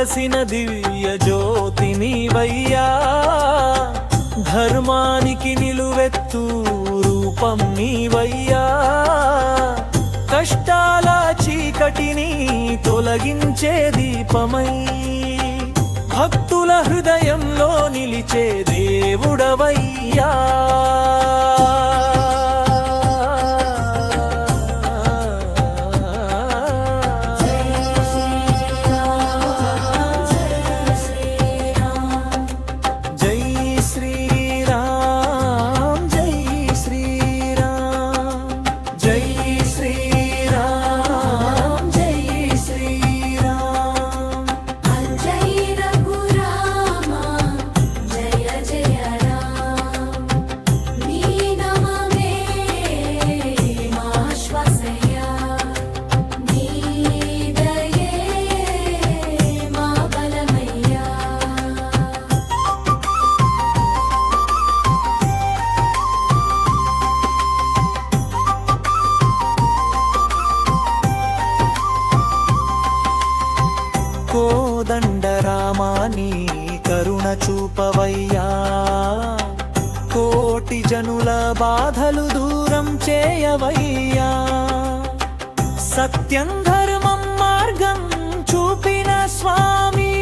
వెలసిన దివ్య జ్యోతి నీవయ్యా, ధర్మానికి నిలువెత్తు రూపం నీవయ్యా, కష్టాల చీకటిని తొలగించే దీపమై భక్తుల హృదయంలో నిలిచే దేవుడవయ్యా. కోదండరామాని కరుణ చూపవయ్యా, కోటి జనుల బాధలు దూరం చేయవయ్యా, సత్యం ధర్మం మార్గం చూపిన స్వామి,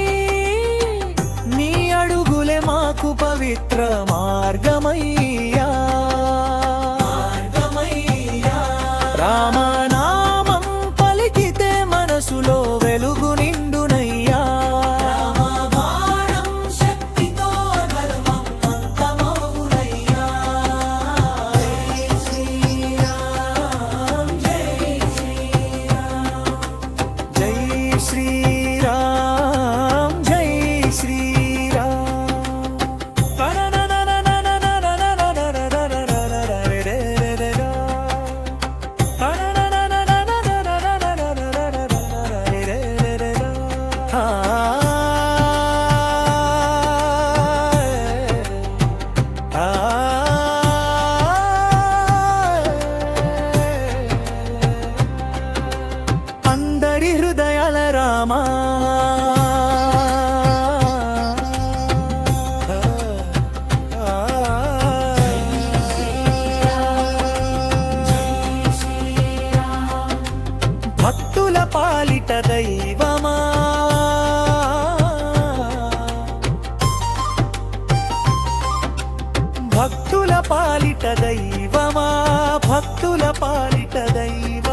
నీ అడుగులే మాకు పవిత్ర మార్గమయ్యా. రామనామం పలికితే మనసులో వెలుగు నిండునయ్యా, శక్తితో ధర్మం అంతమవునయ్యా. జై శ్రీరామ్ జై శ్రీరామ్ జై శ్రీరామ్ జై శ్రీరామ్. అందరి హృదయాల రామా, భక్తుల పాలిట దైవమా, భక్తుల పాలిట దైవమా, భక్తుల పాలిట దైవమా.